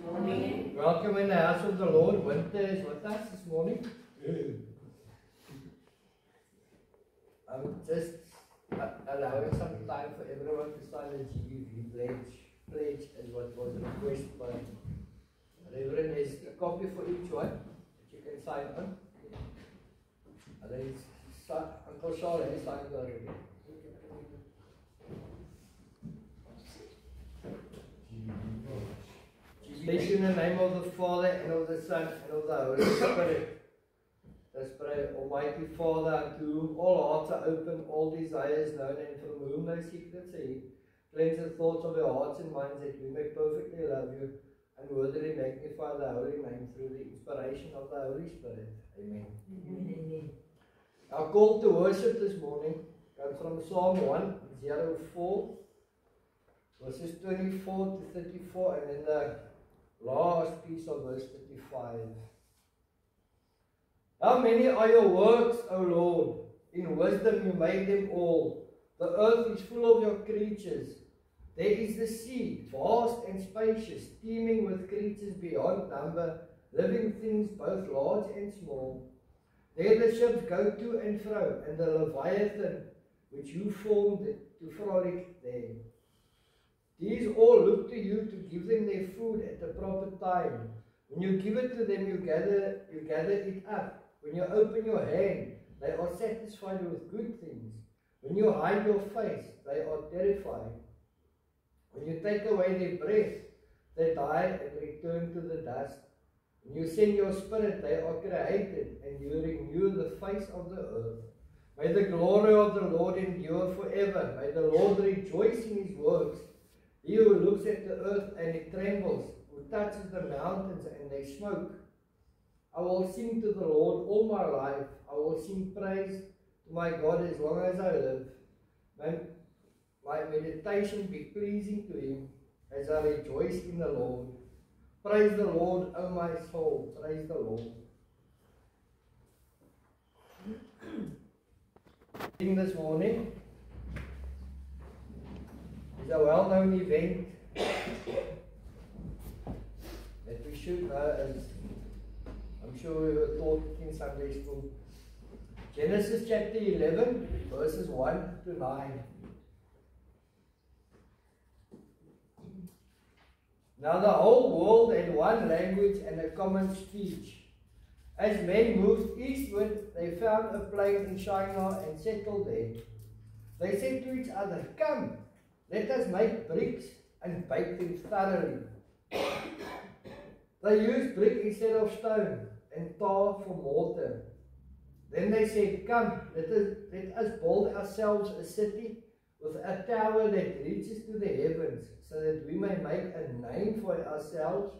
Morning. Welcome in the house of the Lord. Winter is with us this morning. I'm just allowing some time for everyone to sign the GBV pledge as what was requested by Reverend. There's a copy for each one that you can sign on. And then Uncle Charles has signed already. Bless you in the name of the Father, and of the Son, and of the Holy Spirit. Let's pray. Almighty Father, unto whom all hearts are open, all desires known, and from whom no secrets are hid, cleanse the thoughts of our hearts and minds, that we may perfectly love you, and worthily magnify the holy name through the inspiration of the Holy Spirit. Amen. Amen. Our call to worship this morning comes from Psalm 104, verses 24 to 34, and then the last piece of verse 35. How many are your works, O Lord? In wisdom you made them all. The earth is full of your creatures. There is the sea, vast and spacious, teeming with creatures beyond number, living things both large and small. There the ships go to and fro, and the Leviathan, which you formed to frolic there. These all look to you to give them their food at the proper time. When you give it to them, you gather it up. When you open your hand, they are satisfied with good things. When you hide your face, they are terrified. When you take away their breath, they die and return to the dust. When you send your spirit, they are created, and you renew the face of the earth. May the glory of the Lord endure forever. May the Lord rejoice in his works. He who looks at the earth and it trembles, who touches the mountains and they smoke. I will sing to the Lord all my life. I will sing praise to my God as long as I live. May my meditation be pleasing to him as I rejoice in the Lord. Praise the Lord, O my soul. Praise the Lord. This morning is a well-known event that we should know, as I'm sure we were taught in Sunday school. Genesis chapter 11, verses 1 to 9. Now the whole world had one language and a common speech. As men moved eastward, they found a plain in Shinar and settled there. They said to each other, "Come, let us make bricks and bake them thoroughly." They used brick instead of stone and tar for mortar. Then they said, "Come, let us build ourselves a city with a tower that reaches to the heavens, so that we may make a name for ourselves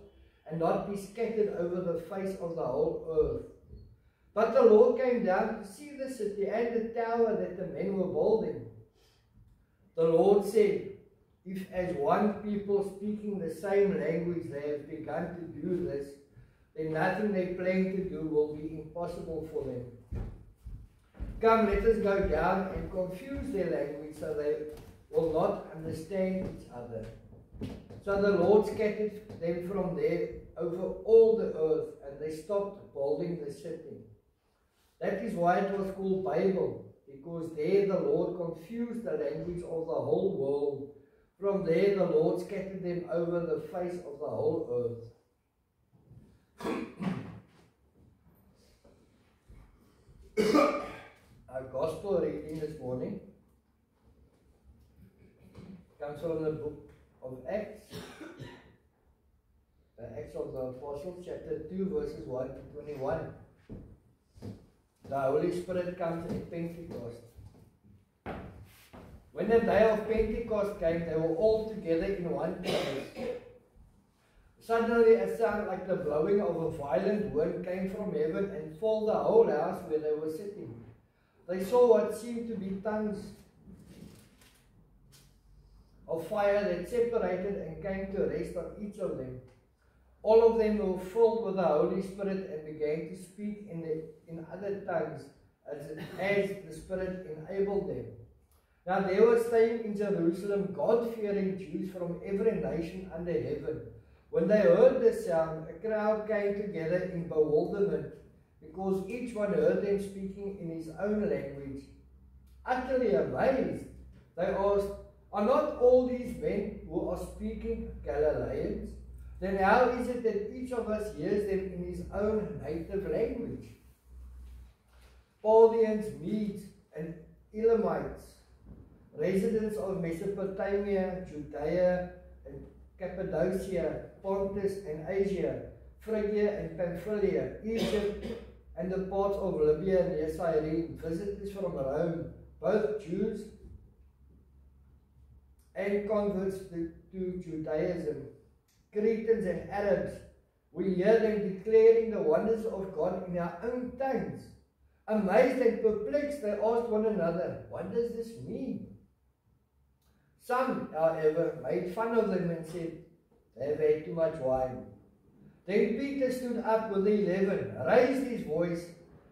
and not be scattered over the face of the whole earth." But the Lord came down to see the city and the tower that the men were building. The Lord said, "If as one people speaking the same language they have begun to do this, then nothing they plan to do will be impossible for them. Come, let us go down and confuse their language so they will not understand each other." So the Lord scattered them from there over all the earth, and they stopped building the city. That is why it was called Babel, because there the Lord confused the language of the whole world. From there the Lord scattered them over the face of the whole earth. Our gospel reading this morning comes from the book of Acts, the Acts of the Apostles, chapter 2, verses 1 to 21. The Holy Spirit comes at Pentecost. When the day of Pentecost came, they were all together in one place. Suddenly a sound like the blowing of a violent wind came from heaven and filled the whole house where they were sitting. They saw what seemed to be tongues of fire that separated and came to rest on each of them. All of them were filled with the Holy Spirit and began to speak in other tongues as the Spirit enabled them. Now there were staying in Jerusalem God-fearing Jews from every nation under heaven. When they heard the sound, a crowd came together in bewilderment, because each one heard them speaking in his own language. Utterly amazed, they asked, "Are not all these men who are speaking Galileans? Then how is it that each of us hears them in his own native language?" Parthians, Medes, and Elamites, residents of Mesopotamia, Judea, and Cappadocia, Pontus and Asia, Phrygia and Pamphylia, Egypt, and the parts of Libya near Cyrene, visitors from Rome, both Jews and converts to Judaism, Cretans and Arabs, we hear them declaring the wonders of God in our own tongues. Amazed and perplexed, they asked one another, "What does this mean?" Some, however, made fun of them and said, "They've had too much wine." Then Peter stood up with the 11, raised his voice,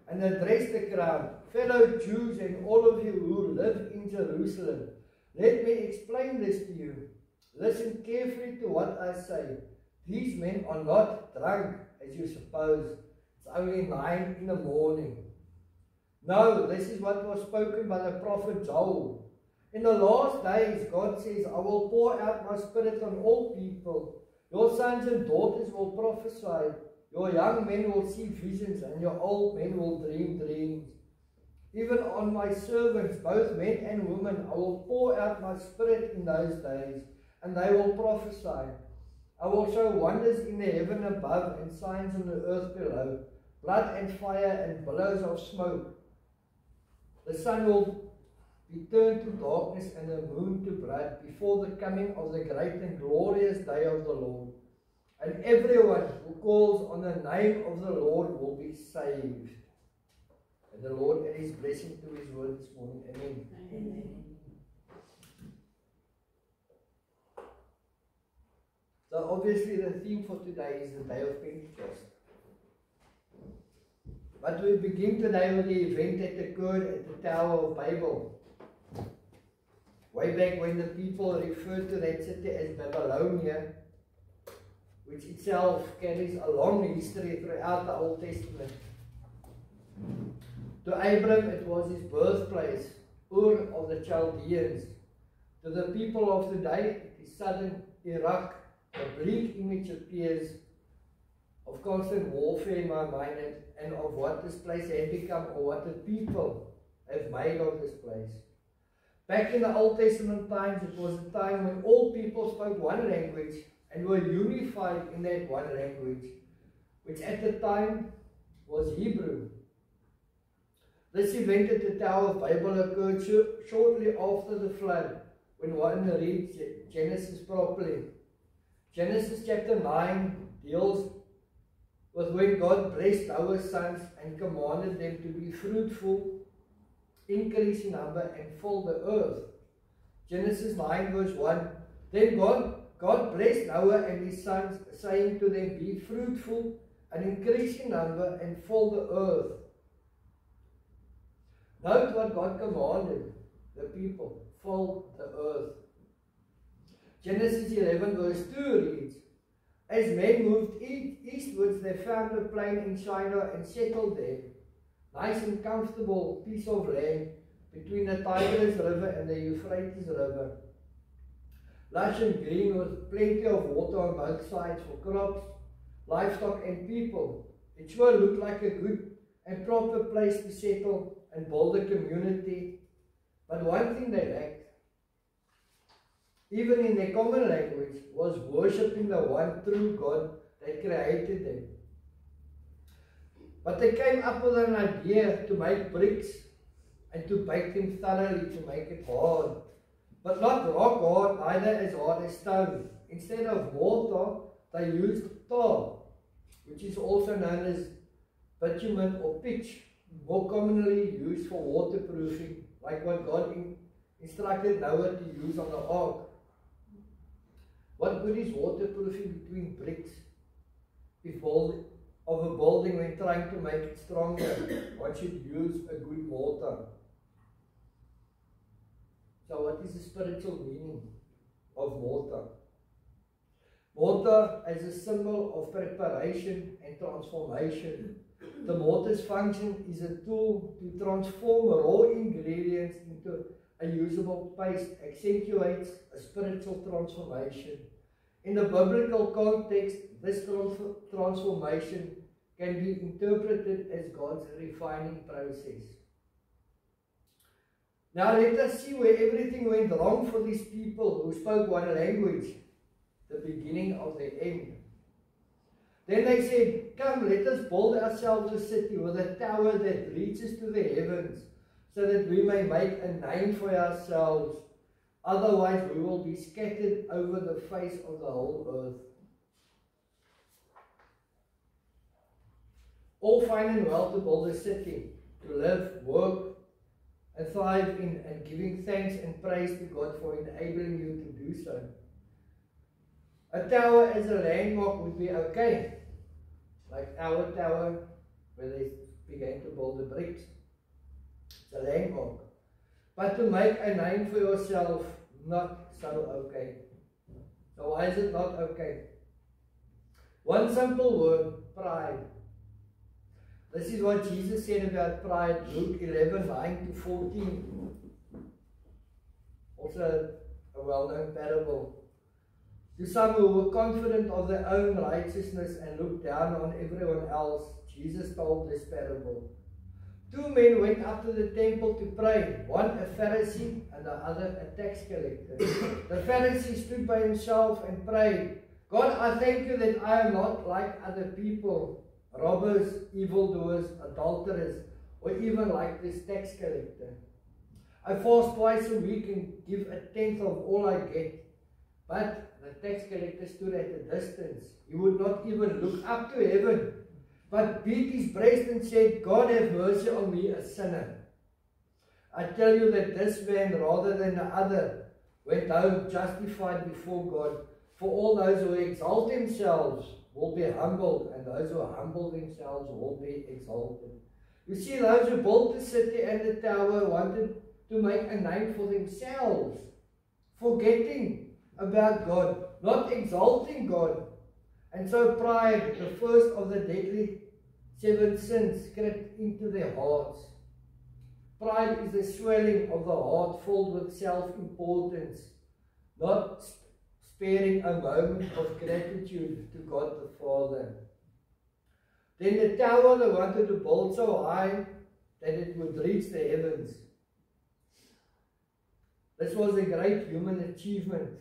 and addressed the crowd, "Fellow Jews and all of you who live in Jerusalem, let me explain this to you. Listen carefully to what I say. These men are not drunk, as you suppose. It's only 9 in the morning. No, this is what was spoken by the prophet Joel. In the last days, God says, I will pour out my spirit on all people. Your sons and daughters will prophesy. Your young men will see visions, and your old men will dream dreams. Even on my servants, both men and women, I will pour out my spirit in those days, and they will prophesy. I will show wonders in the heaven above and signs on the earth below, blood and fire and billows of smoke. The sun will be turned to darkness and the moon to blood before the coming of the great and glorious day of the Lord. And everyone who calls on the name of the Lord will be saved. And the Lord add his blessing to his word this morning. Amen. Amen. So obviously the theme for today is the day of Pentecost. But we begin today with the event that occurred at the Tower of Babel. Way back when the people referred to that city as Babylonia, which itself carries a long history throughout the Old Testament. To Abram it was his birthplace, Ur of the Chaldeans. To the people of today it is southern Iraq. A bleak image appears of constant warfare in my mind and of what this place had become or what the people have made of this place. Back in the Old Testament times, it was a time when all people spoke one language and were unified in that one language, which at the time was Hebrew. This event at the Tower of Babel occurred shortly after the flood, when one reads Genesis properly. Genesis chapter 9 deals with when God blessed Noah's sons and commanded them to be fruitful, increase in number, and fill the earth. Genesis 9 verse 1. Then God blessed Noah and his sons, saying to them, "Be fruitful and increase in number and fill the earth." Note what God commanded the people: fill the earth. Genesis 11 verse 2 reads, "As men moved eastwards, they found a plain in Shinar and settled there. Nice and comfortable piece of land between the Tigris River and the Euphrates River. Lush and green with plenty of water on both sides for crops, livestock and people. It sure looked like a good and proper place to settle and build a community. But one thing they lacked, even in their common language, was worshipping the one true God that created them. But they came up with an idea to make bricks and to bake them thoroughly to make it hard. But not rock hard, neither as hard as stone. Instead of mortar, they used tar, which is also known as bitumen or pitch, more commonly used for waterproofing, like what God instructed Noah to use on the ark. What good is waterproofing between bricks of a building when trying to make it stronger? One should use a good mortar. So what is the spiritual meaning of mortar? Mortar as a symbol of preparation and transformation. The mortar's function is a tool to transform raw ingredients into a usable paste, accentuates a spiritual transformation. In the biblical context, this transformation can be interpreted as God's refining process. Now let us see where everything went wrong for these people who spoke one language, the beginning of the end. Then they said, come, let us build ourselves a city with a tower that reaches to the heavens, so that we may make a name for ourselves. Otherwise we will be scattered over the face of the whole earth. All fine and well to build a city, to live, work, and thrive in, and giving thanks and praise to God for enabling you to do so. A tower as a landmark would be okay, like our tower where they began to build the bricks. It's a landmark. But to make a name for yourself, not so okay. So why is it not okay? One simple word, pride. This is what Jesus said about pride, Luke 11:9-14. Also a well-known parable. To some who were confident of their own righteousness and looked down on everyone else, Jesus told this parable. Two men went up to the temple to pray, one a Pharisee and the other a tax collector. The Pharisee stood by himself and prayed, God, I thank you that I am not like other people, robbers, evildoers, adulterers, or even like this tax collector. I fast twice a week and give 1/10 of all I get. But the tax collector stood at a distance. He would not even look up to heaven, but beat his breast and said, God, have mercy on me, a sinner. I tell you that this man, rather than the other, went home justified before God. For all those who exalt themselves will be humbled, and those who humble themselves will be exalted. You see, those who built the city and the tower wanted to make a name for themselves, forgetting about God, not exalting God. And so pride, the first of the deadly 7 sins, crept into their hearts. Pride is the swelling of the heart filled with self-importance, not sparing a moment of gratitude to God the Father. Then the tower they wanted to build so high that it would reach the heavens. This was a great human achievement,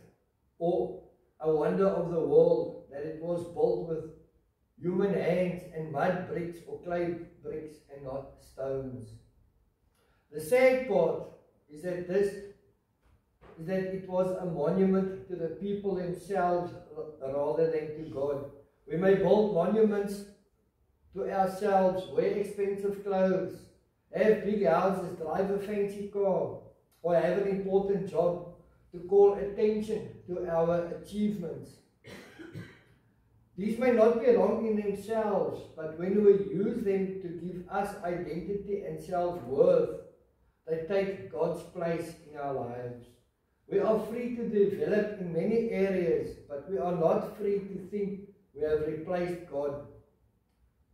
or a wonder of the world, that it was built with human hands and mud bricks or clay bricks and not stones. The sad part is that it was a monument to the people themselves rather than to God. We may build monuments to ourselves, wear expensive clothes, have big houses, drive a fancy car, or have an important job to call attention to our achievements. These may not be wrong in themselves, but when we use them to give us identity and self-worth, they take God's place in our lives. We are free to develop in many areas, but we are not free to think we have replaced God.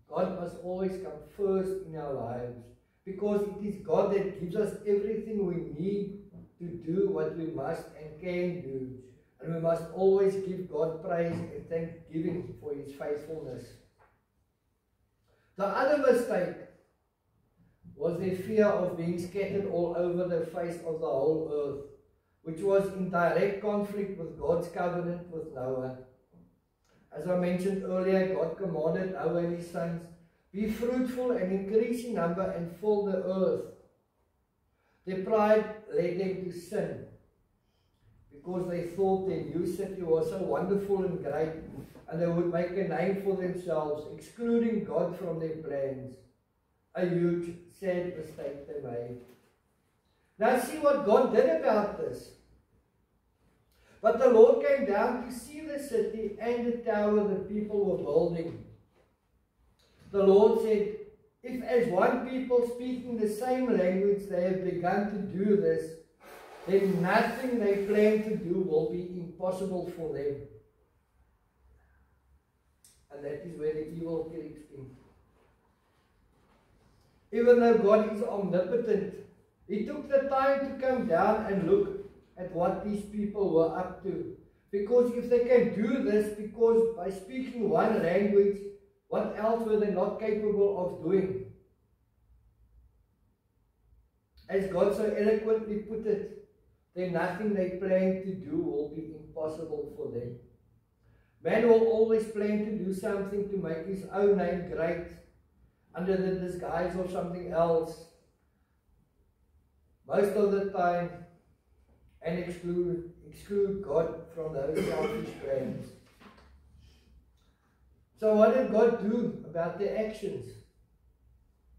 God must always come first in our lives, because it is God that gives us everything we need to do what we must and can do. And we must always give God praise and thanksgiving for His faithfulness. The other mistake was their fear of being scattered all over the face of the whole earth, which was in direct conflict with God's covenant with Noah. As I mentioned earlier, God commanded Noah and his sons, be fruitful and increase in number and fill the earth. Their pride led them to sin, because they thought their new city was so wonderful and great, and they would make a name for themselves, excluding God from their plans. A huge, sad mistake they made. Now see what God did about this. But the Lord came down to see the city and the tower the people were building. The Lord said, if as one people speaking the same language they have begun to do this, then nothing they plan to do will be impossible for them. And that is where the evil creeps in. Even though God is omnipotent, He took the time to come down and look at what these people were up to. Because if they can do this, because by speaking one language, what else were they not capable of doing? As God so eloquently put it, then nothing they plan to do will be impossible for them. Man will always plan to do something to make his own name great under the disguise of something else, most of the time, and exclude God from those selfish plans. So what did God do about their actions?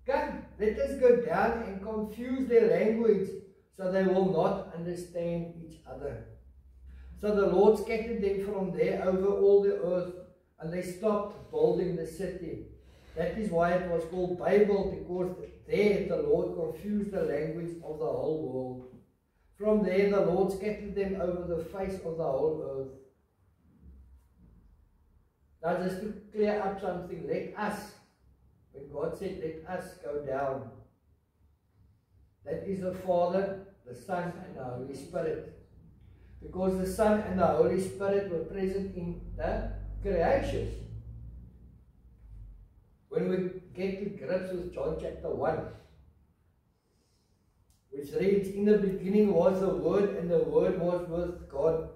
Come, let us go down and confuse their language so they will not understand each other. So the Lord scattered them from there over all the earth, and they stopped building the city. That is why it was called Babel, because there the Lord confused the language of the whole world. From there the Lord scattered them over the face of the whole earth. Now just to clear up something, let us, when God said let us go down, that is the Father, the Son and the Holy Spirit. Because the Son and the Holy Spirit were present in the creation. When we get to grips with John chapter 1, which reads, in the beginning was the Word, and the Word was with God.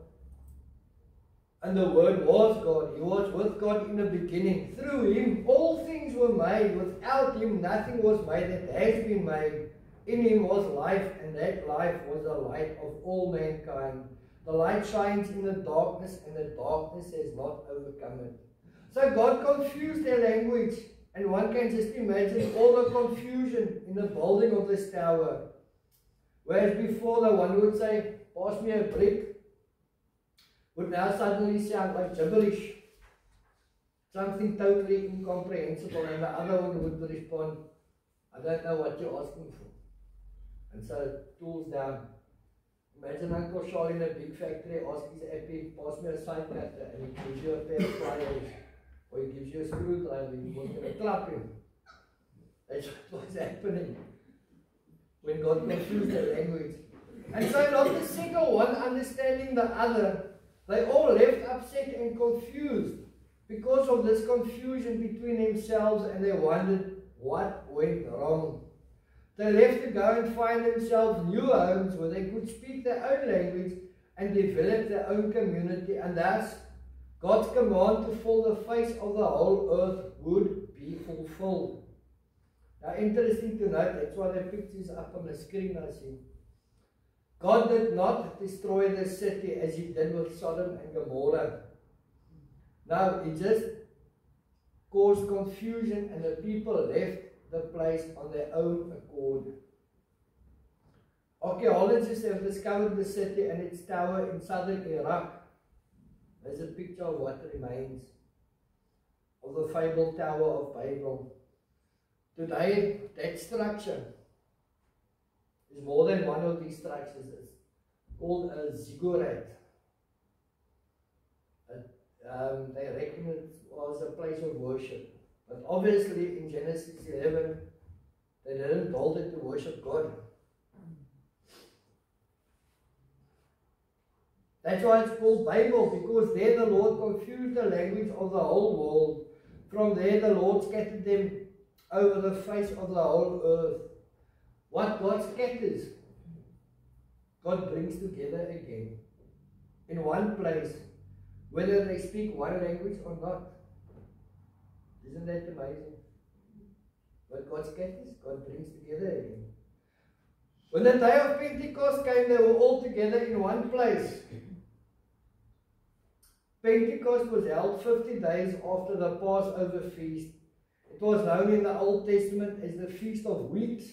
And the Word was God. He was with God in the beginning. Through Him all things were made. Without Him nothing was made that has been made. In Him was life, and that life was the light of all mankind. The light shines in the darkness, and the darkness has not overcome it. So God confused their language, and one can just imagine all the confusion in the building of this tower. Whereas before the one would say, pass me a brick, would now suddenly sound like gibberish. Something totally incomprehensible, and the other one would respond, I don't know what you're asking for. And so, tools down. Imagine Uncle Charlie in a big factory asking his appy, pass me a sign cutter, and he gives you a pair of pliers, or he gives you a screwdriver, and he was going to clap him. That's what was happening when God confused their language. And so not the single one understanding the other, they all left upset and confused because of this confusion between themselves, and they wondered what went wrong. They left to go and find themselves new homes where they could speak their own language and develop their own community, and thus God's command to fill the face of the whole earth would be fulfilled. Now, interesting to note, that's why the picture's up on the screen, I see. God did not destroy the city as He did with Sodom and Gomorrah. No, He just caused confusion, and the people left the place on their own accord. Archaeologists have discovered the city and its tower in southern Iraq. There's a picture of what remains of the fabled Tower of Babel. Today, that structure is more than one of these structures. It's called a ziggurat. They reckon it was a place of worship. But obviously in Genesis 11, they didn't build it to worship God. That's why it's called Babel, because there the Lord confused the language of the whole world. From there the Lord scattered them over the face of the whole earth. What God scatters, God brings together again in one place, whether they speak one language or not. Isn't that amazing? What God scatters, God brings together again. When the day of Pentecost came, they were all together in one place. Pentecost was held 50 days after the Passover feast. It was known in the Old Testament as the Feast of Weeks.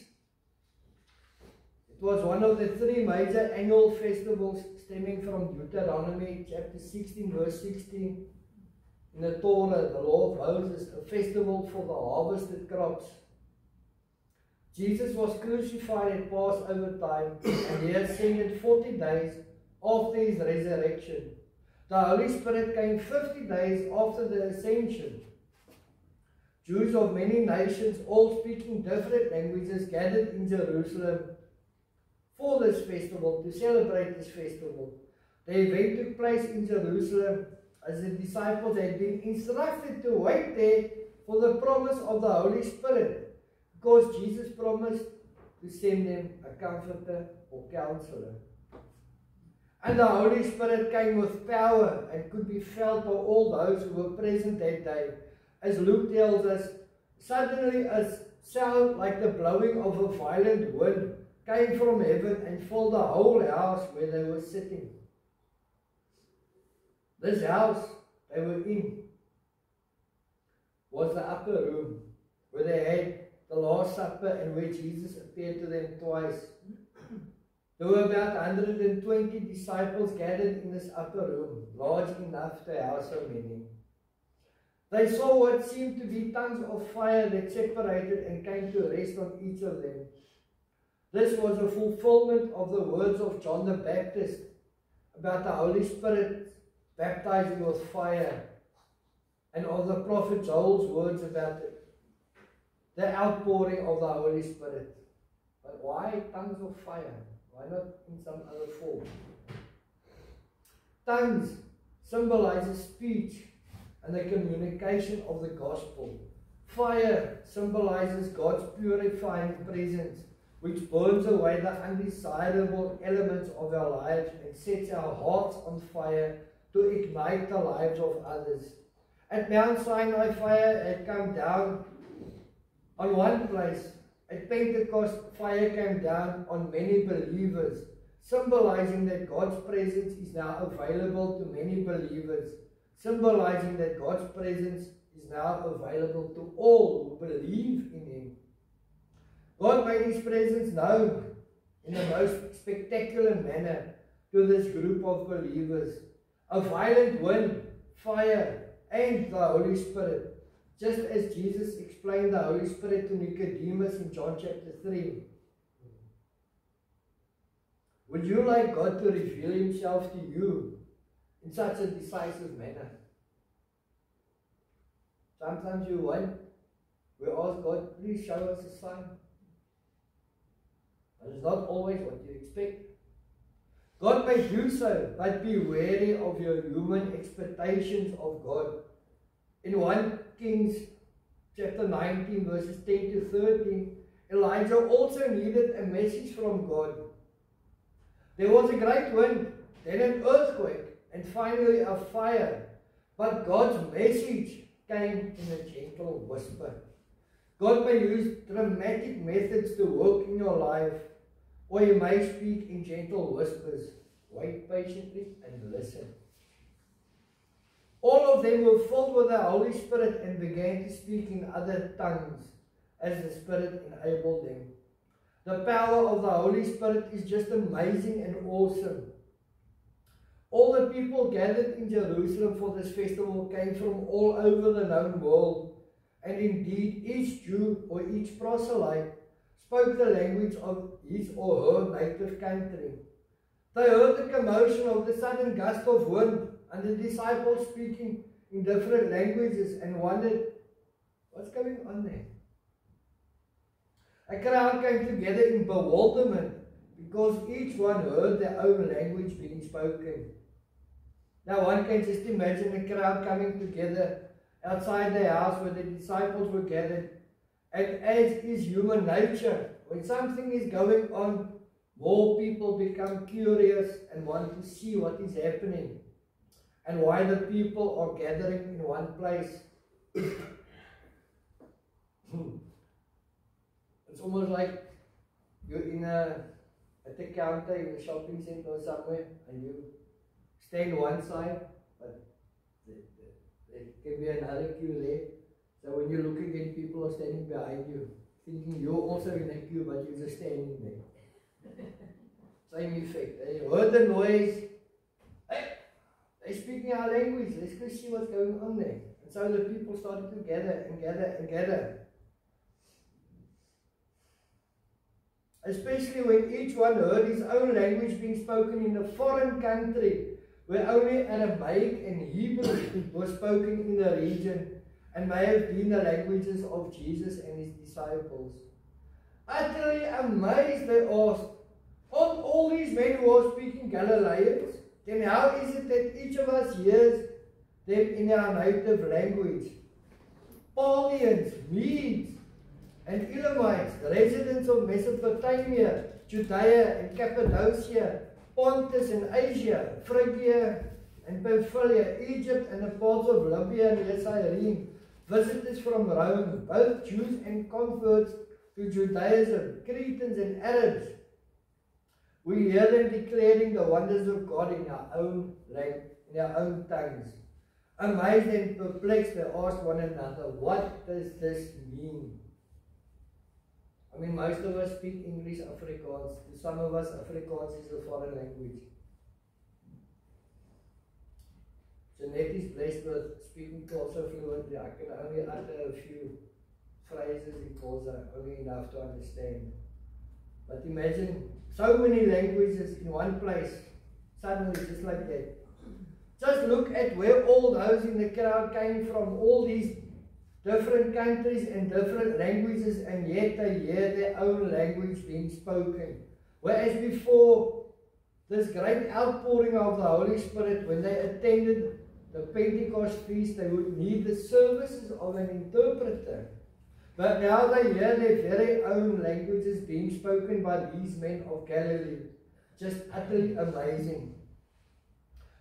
It was one of the three major annual festivals stemming from Deuteronomy chapter 16 verse 16. In the Torah, the law of Moses, a festival for the harvested crops. Jesus was crucified at Passover time, and He ascended 40 days after His resurrection. The Holy Spirit came 50 days after the ascension, Jews of many nations, all speaking different languages, gathered in Jerusalem for this festival, to celebrate this festival. The event took place in Jerusalem as the disciples had been instructed to wait there for the promise of the Holy Spirit, because Jesus promised to send them a comforter or counselor. And the Holy Spirit came with power and could be felt by all those who were present that day. As Luke tells us, suddenly a sound like the blowing of a violent wind came from heaven and filled the whole house where they were sitting. This house they were in was the upper room where they had the Last Supper and where Jesus appeared to them twice. There were about 120 disciples gathered in this upper room, large enough to house so many. They saw what seemed to be tongues of fire that separated and came to rest on each of them. This was a fulfillment of the words of John the Baptist about the Holy Spirit baptizing with fire, and of the prophet Joel's words about the outpouring of the Holy Spirit. But why tongues of fire? Why not in some other form? Tongues symbolizes speech and the communication of the gospel. Fire symbolizes God's purifying presence, which burns away the undesirable elements of our lives and sets our hearts on fire to ignite the lives of others. At Mount Sinai, fire had come down on one place. At Pentecost, fire came down on many believers, symbolizing that God's presence is now available to many believers, symbolizing that God's presence is now available to all who believe in Him. God made His presence known in the most spectacular manner to this group of believers. A violent wind, fire, and the Holy Spirit, just as Jesus explained the Holy Spirit to Nicodemus in John chapter 3. Would you like God to reveal Himself to you in such a decisive manner? Sometimes we ask God, please show us a sign. But it's not always what you expect. God may do so, but be wary of your human expectations of God. In 1 Kings chapter 19 verses 10 to 13, Elijah also needed a message from God. There was a great wind, then an earthquake, and finally a fire. But God's message came in a gentle whisper. God may use dramatic methods to work in your life, or He may speak in gentle whispers. Wait patiently and listen. All of them were filled with the Holy Spirit and began to speak in other tongues as the Spirit enabled them. The power of the Holy Spirit is just amazing and awesome. All the people gathered in Jerusalem for this festival came from all over the known world, and indeed each Jew or each proselyte spoke the language of his or her native country. They heard the commotion of the sudden gust of wind and the disciples speaking in different languages and wondered, what's going on there? A crowd came together in bewilderment because each one heard their own language being spoken. Now one can just imagine a crowd coming together outside the house where the disciples were gathered. And as is human nature, when something is going on, more people become curious and want to see what is happening and why the people are gathering in one place. It's almost like you're at the counter in a shopping center or somewhere, and you stand one side, but there can be another queue there. So when you look again, people are standing behind you, thinking you're also in a queue, but you're just standing there. Same effect. They heard the noise. Hey, they're speaking our language. Let's go see what's going on there. And so the people started to gather and gather and gather. Especially when each one heard his own language being spoken in a foreign country, where only Aramaic and Hebrew were spoken in the region. and may have been the languages of Jesus and his disciples. Utterly amazed, they asked, aren't all these men who are speaking Galileans? Then how is it that each of us hears them in our native language? Parthians, Medes, and Elamites, residents of Mesopotamia, Judea and Cappadocia, Pontus and Asia, Phrygia and Pamphylia, Egypt and the parts of Libya and Cyrene, visitors from Rome, both Jews and converts to Judaism, Cretans and Arabs. We hear them declaring the wonders of God in our own language, in our own tongues. Amazed and perplexed, they asked one another, what does this mean? I mean, most of us speak English, Afrikaans. To some of us, Afrikaans is a foreign language. Jeanette is blessed with speaking also fluently. I can only utter a few phrases because I'm only enough to understand. But imagine so many languages in one place, suddenly, just like that. Just look at where all those in the crowd came from, all these different countries and different languages, and yet they hear their own language being spoken. Whereas before this great outpouring of the Holy Spirit, when they attended the Pentecost feast, they would need the services of an interpreter. But now they hear their very own languages being spoken by these men of Galilee. Just utterly amazing.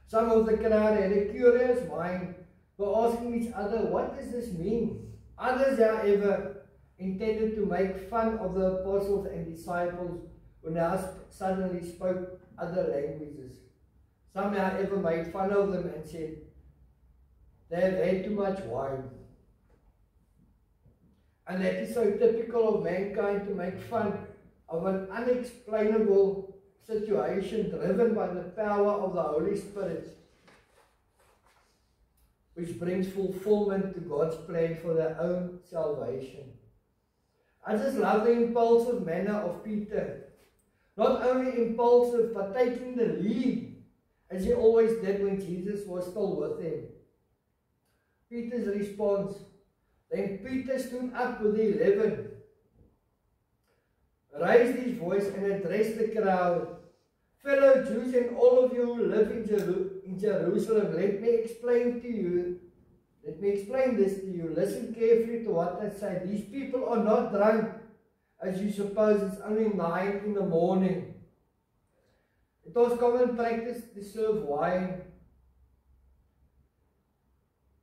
Some of the crowd had a curious mind, were asking each other, what does this mean? Others, however, intended to make fun of the apostles and disciples who now suddenly spoke other languages. Some, however, made fun of them and said, they have had too much wine. And that is so typical of mankind, to make fun of an unexplainable situation driven by the power of the Holy Spirit, which brings fulfillment to God's plan for their own salvation. I just love the impulsive manner of Peter. Not only impulsive, but taking the lead, as he always did when Jesus was still with him. Peter's response, then Peter stood up with the 11, raised his voice and addressed the crowd. Fellow Jews and all of you who live in Jerusalem, let me explain this to you. Listen carefully to what I say. These people are not drunk, as you suppose. It's only 9 in the morning. It was common practice to serve wine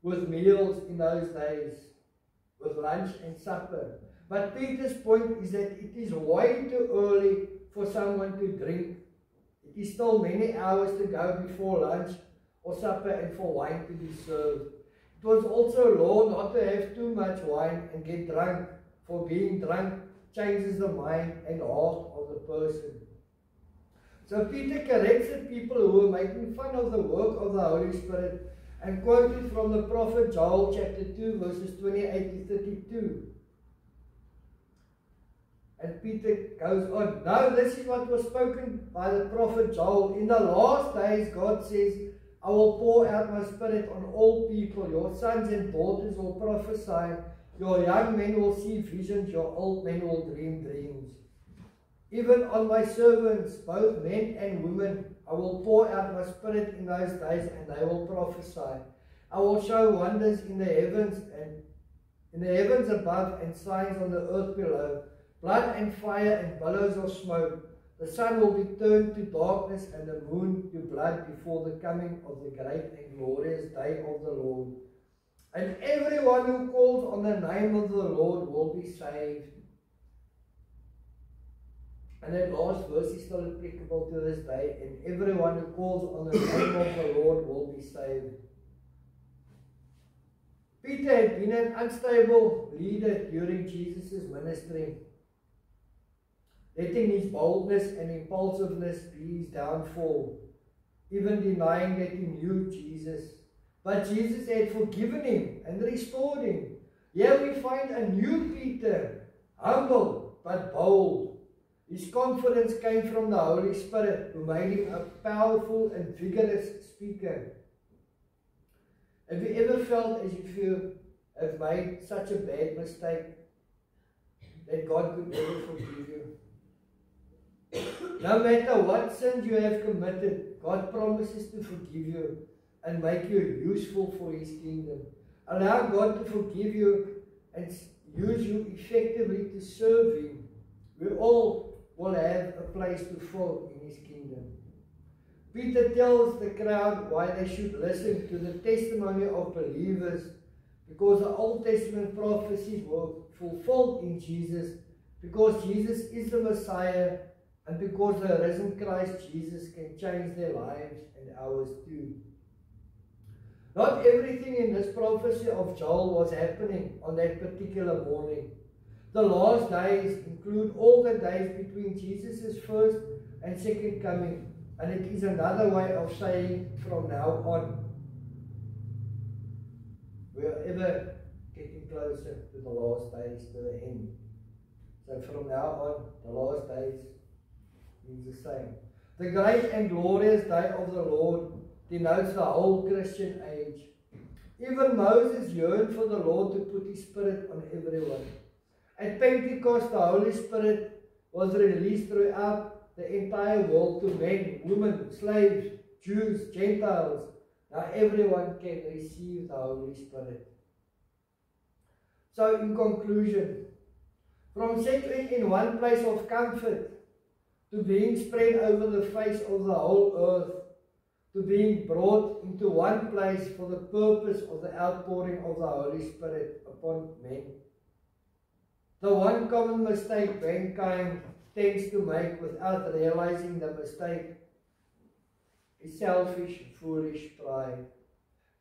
with meals in those days, with lunch and supper. But Peter's point is that it is way too early for someone to drink. It is still many hours to go before lunch or supper and for wine to be served. It was also law not to have too much wine and get drunk, for being drunk changes the mind and heart of the person. So Peter corrects the people who were making fun of the work of the Holy Spirit and quoted from the prophet Joel chapter 2 verses 28 to 32. And Peter goes on, no, this is what was spoken by the prophet Joel. In the last days, God says, I will pour out my spirit on all people. Your sons and daughters will prophesy. Your young men will see visions. Your old men will dream dreams. Even on my servants, both men and women, I will pour out my spirit in those days, and they will prophesy. I will show wonders in the heavens above, and signs on the earth below. Blood and fire and billows of smoke. The sun will be turned to darkness and the moon to blood before the coming of the great and glorious day of the Lord. And everyone who calls on the name of the Lord will be saved. And that last verse is still applicable to this day. And everyone who calls on the name of the Lord will be saved. Peter had been an unstable leader during Jesus' ministry, letting his boldness and impulsiveness be his downfall, even denying that he knew Jesus. But Jesus had forgiven him and restored him. Here we find a new Peter, humble but bold. His confidence came from the Holy Spirit, who made him a powerful and vigorous speaker. Have you ever felt as if you have made such a bad mistake that God could never forgive you. No matter what sins you have committed, God promises to forgive you and make you useful for His kingdom. Allow God to forgive you and use you effectively to serve Him. We all will have a place to fill in His kingdom. Peter tells the crowd why they should listen to the testimony of believers, because the Old Testament prophecies were fulfilled in Jesus, because Jesus is the Messiah, and because the risen Christ Jesus can change their lives and ours too. Not everything in this prophecy of Joel was happening on that particular morning. The last days include all the days between Jesus' first and second coming, and it is another way of saying from now on. We are ever getting closer to the last days, to the end. So from now on, the last days means the same. The great and glorious day of the Lord denotes the whole Christian age. Even Moses yearned for the Lord to put His Spirit on everyone. At Pentecost, the Holy Spirit was released throughout the entire world to men, women, slaves, Jews, Gentiles. Now everyone can receive the Holy Spirit. So in conclusion, from settling in one place of comfort to being spread over the face of the whole earth, to being brought into one place for the purpose of the outpouring of the Holy Spirit upon men. The one common mistake mankind tends to make without realizing the mistake is selfish, foolish pride.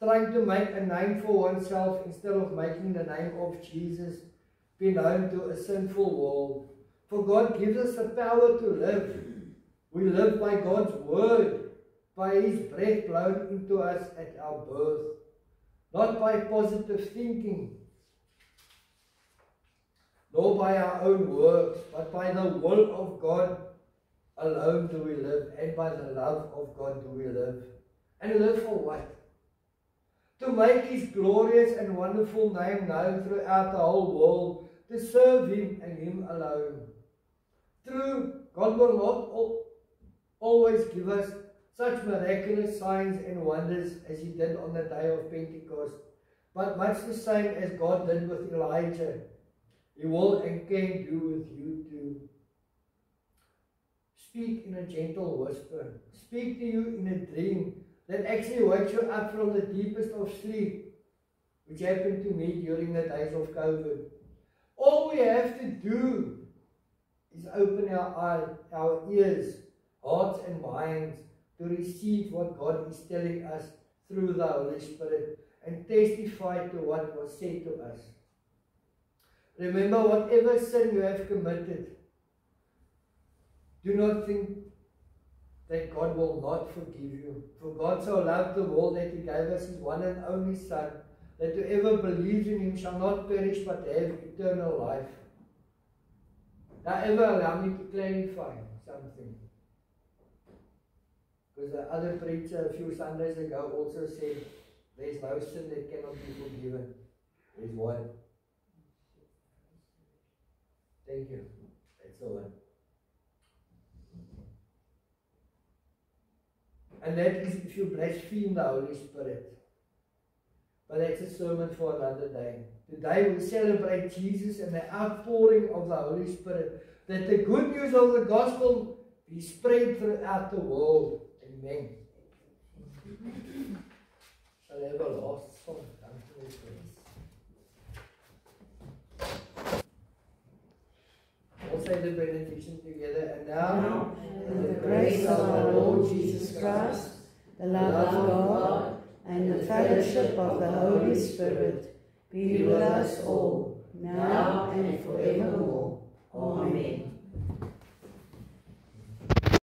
Trying to make a name for oneself instead of making the name of Jesus be known to a sinful world. For God gives us the power to live. We live by God's word, by His breath blown into us at our birth, not by positive thinking, nor by our own works, but by the will of God alone do we live, and by the love of God do we live. And live for what? To make His glorious and wonderful name known throughout the whole world, to serve Him and Him alone. True, God will not always give us such miraculous signs and wonders as He did on the day of Pentecost, but much the same as God did with Elijah, He will and can do with you too. Speak in a gentle whisper. Speak to you in a dream that actually wakes you up from the deepest of sleep, which happened to me during the days of COVID. All we have to do is open our eyes, our ears, hearts and minds to receive what God is telling us through the Holy Spirit and testify to what was said to us. Remember, whatever sin you have committed, do not think that God will not forgive you. For God so loved the world that He gave us His one and only Son, that whoever believes in Him shall not perish but have eternal life. Now ever allow me to clarify something. Because the other preacher a few Sundays ago also said, there's no sin that cannot be forgiven. There's one. Thank you. That's the one. And that is if you blaspheme the Holy Spirit. But that's a sermon for another day. Today we celebrate Jesus and the outpouring of the Holy Spirit, that the good news of the gospel be spread throughout the world. Amen. Shall I have a last song? We'll say the benediction together. And now, in the grace of our Lord Jesus Christ, the love of God, and the fellowship of the Holy Spirit be with us all, now and forevermore. Amen.